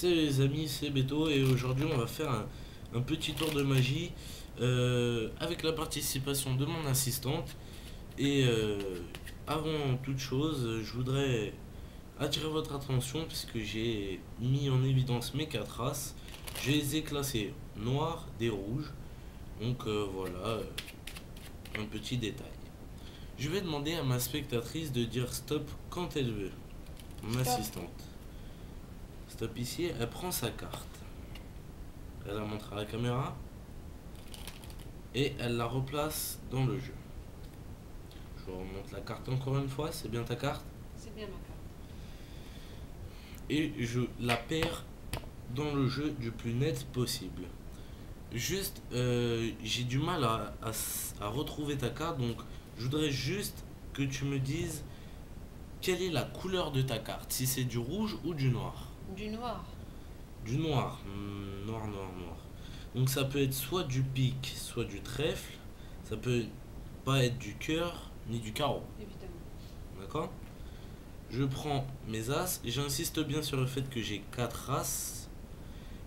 Salut les amis, c'est Beto et aujourd'hui on va faire un petit tour de magie avec la participation de mon assistante. Et avant toute chose, je voudrais attirer votre attention puisque j'ai mis en évidence mes 4 races. Je les ai classées noires, des rouges. Donc voilà, un petit détail. Je vais demander à ma spectatrice de dire stop quand elle veut. Mon assistante. Stop ici, elle prend sa carte. Elle la montre à la caméra. Et elle la replace dans le jeu. Je vous remonte la carte encore une fois, c'est bien ta carte. C'est bien ma carte. Et je la perds dans le jeu du plus net possible. Juste, j'ai du mal à retrouver ta carte, donc je voudrais juste que tu me dises quelle est la couleur de ta carte, si c'est du rouge ou du noir. Du noir. Du noir, noir, noir, noir. Donc ça peut être soit du pique, soit du trèfle. Ça peut pas être du cœur ni du carreau. Évidemment. D'accord? Je prends mes as. J'insiste bien sur le fait que j'ai 4 as.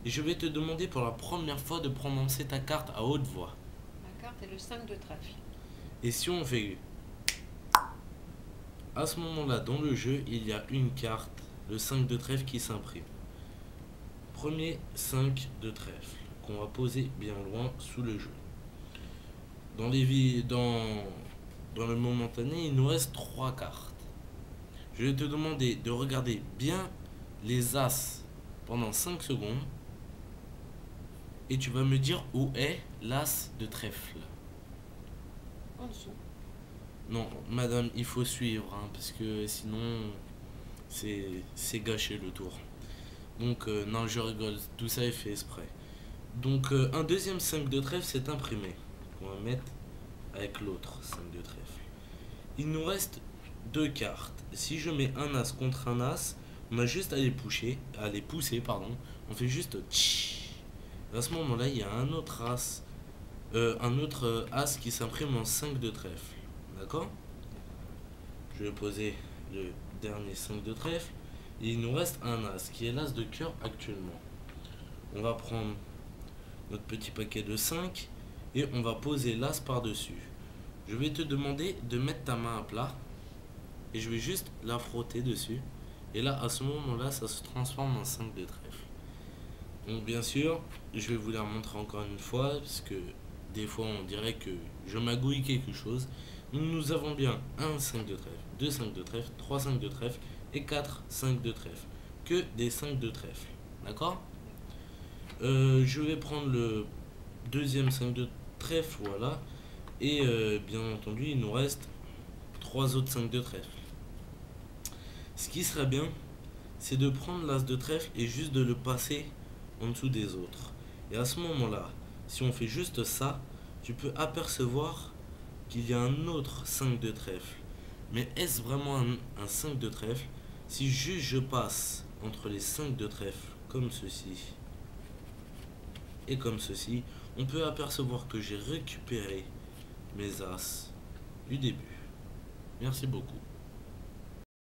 Et je vais te demander pour la première fois de prononcer ta carte à haute voix. Ma carte est le 5 de trèfle. Et si on fait... À ce moment-là, dans le jeu, il y a une carte, le 5 de trèfle qui s'imprime. Premier 5 de trèfle qu'on va poser bien loin sous le jeu. Dans le momentané, il nous reste 3 cartes. Je vais te demander de regarder bien les as pendant 5 secondes. Et tu vas me dire où est l'as de trèfle. En dessous. Non, madame, il faut suivre, hein, parce que sinon, c'est gâcher le tour. Donc, non, je rigole, tout ça est fait exprès. Donc, un deuxième 5 de trèfle s'est imprimé. On va mettre avec l'autre 5 de trèfle. Il nous reste 2 cartes. Si je mets un as contre un as, on a juste à les pousser, pardon. On fait juste tch. À ce moment-là, il y a un autre as qui s'imprime en 5 de trèfle. D'accord? Je vais poser le dernier 5 de trèfle. Et il nous reste un as qui est l'as de cœur actuellement. On va prendre notre petit paquet de 5 et on va poser l'as par-dessus. Je vais te demander de mettre ta main à plat et je vais juste la frotter dessus. Et là, à ce moment-là, ça se transforme en 5 de trèfle. Donc bien sûr, je vais vous la montrer encore une fois parce que des fois on dirait que je magouille quelque chose. Nous avons bien un 5 de trèfle, 2 5 de trèfle, 3 5 de trèfle et 4 5 de trèfle. Que des 5 de trèfle. D'accord? Je vais prendre le deuxième 5 de trèfle, voilà. Et bien entendu, il nous reste 3 autres 5 de trèfle. Ce qui serait bien, c'est de prendre l'as de trèfle et juste de le passer en dessous des autres. Et à ce moment-là, si on fait juste ça, tu peux apercevoir qu'il y a un autre 5 de trèfle. Mais est-ce vraiment un 5 de trèfle? Si juste je passe entre les 5 de trèfle comme ceci et comme ceci, on peut apercevoir que j'ai récupéré mes as du début. Merci beaucoup.